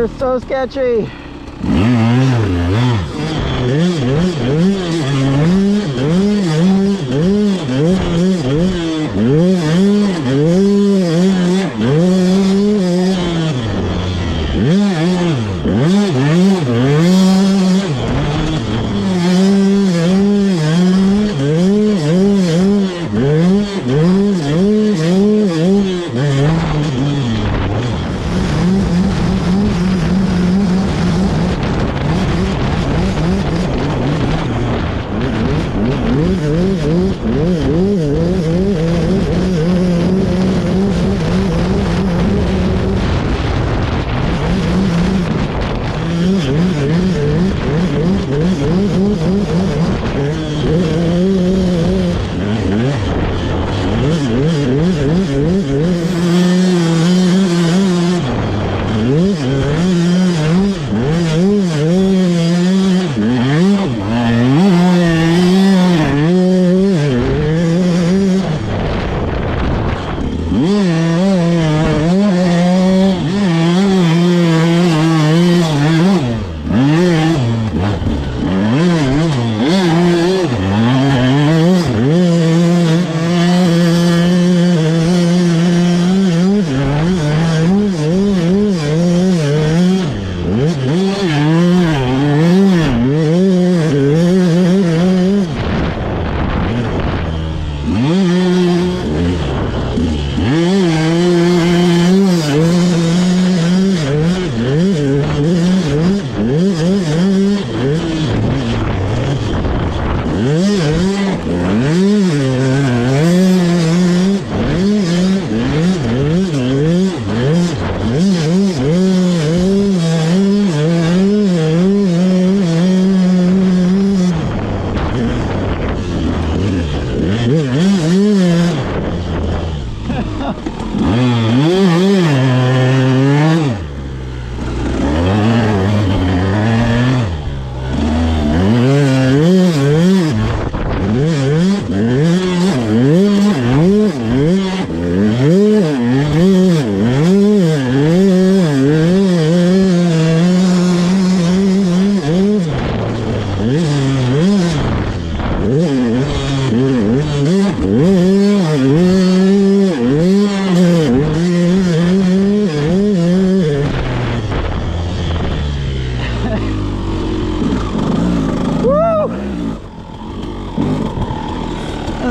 They're so sketchy.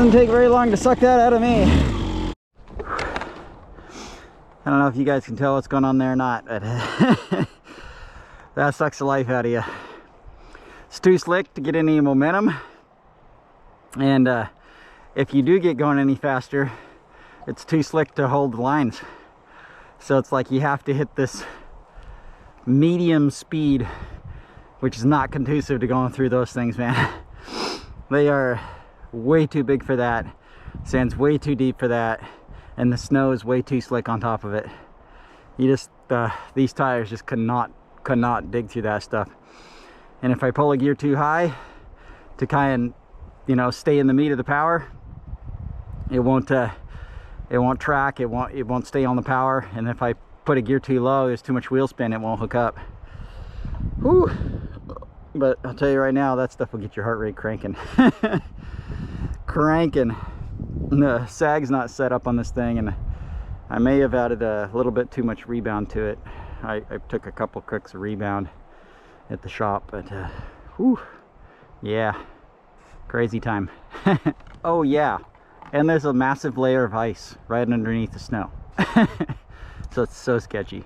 Doesn't take very long to suck that out of me. I don't know if you guys can tell what's going on there or not, but that sucks the life out of you. It's too slick to get any momentum, and if you do get going any faster, it's too slick to hold the lines. So it's like you have to hit this medium speed, which is not conducive to going through those things, man. They are way too big for that. Sand's way too deep for that, and the snow is way too slick on top of it. You just these tires just could not dig through that stuff. And if I pull a gear too high to kind of, you know, stay in the meat of the power, it won't track, it won't stay on the power. And if I put a gear too low, there's too much wheel spin, it won't hook up. Whew. But I'll tell you right now, that stuff will get your heart rate cranking. Cranking. The sag's not set up on this thing, and I may have added a little bit too much rebound to it. I took a couple cricks of rebound at the shop, but whew, yeah, crazy time. Oh yeah, and there's a massive layer of ice right underneath the snow. So it's so sketchy.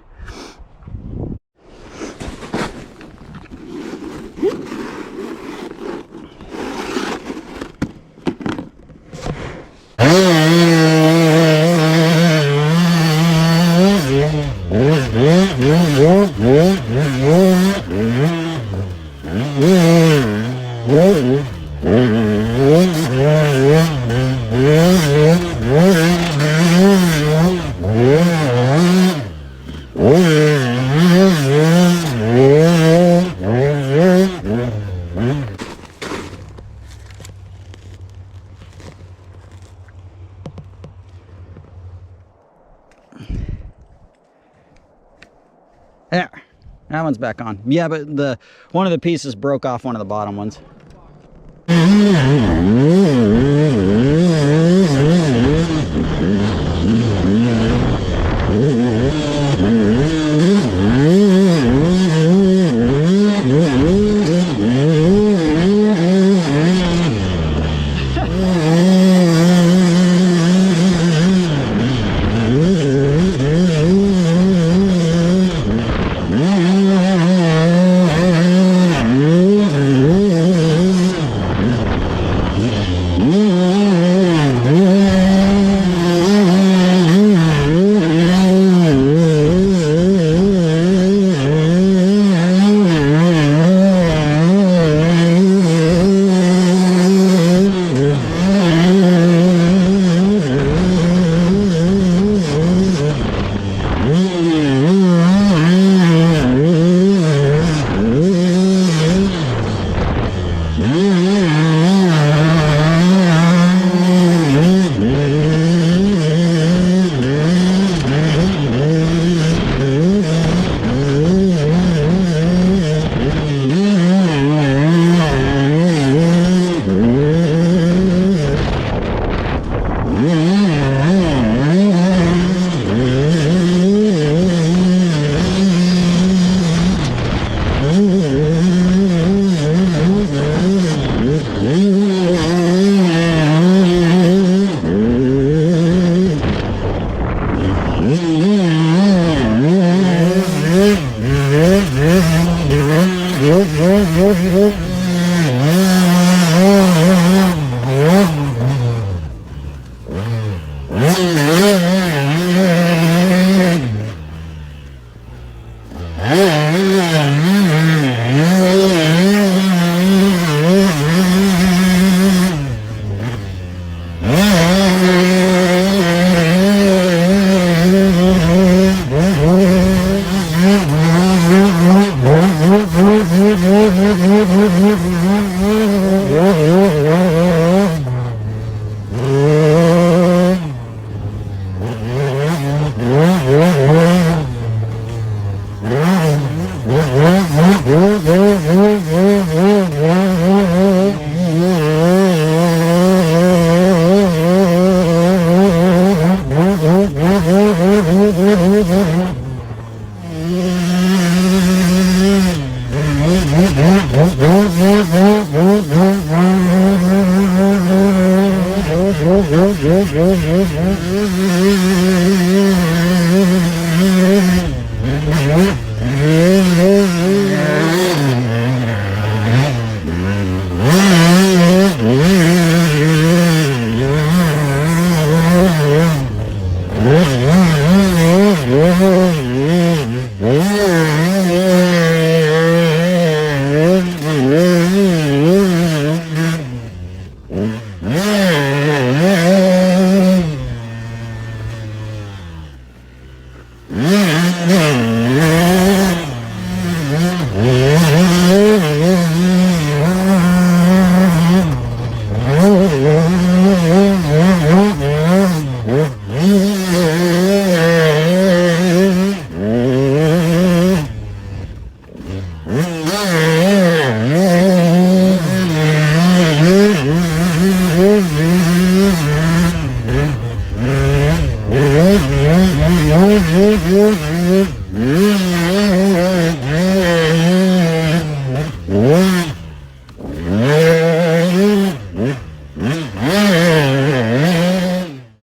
There. That one's back on. Yeah, but one of the pieces broke off one of the bottom ones.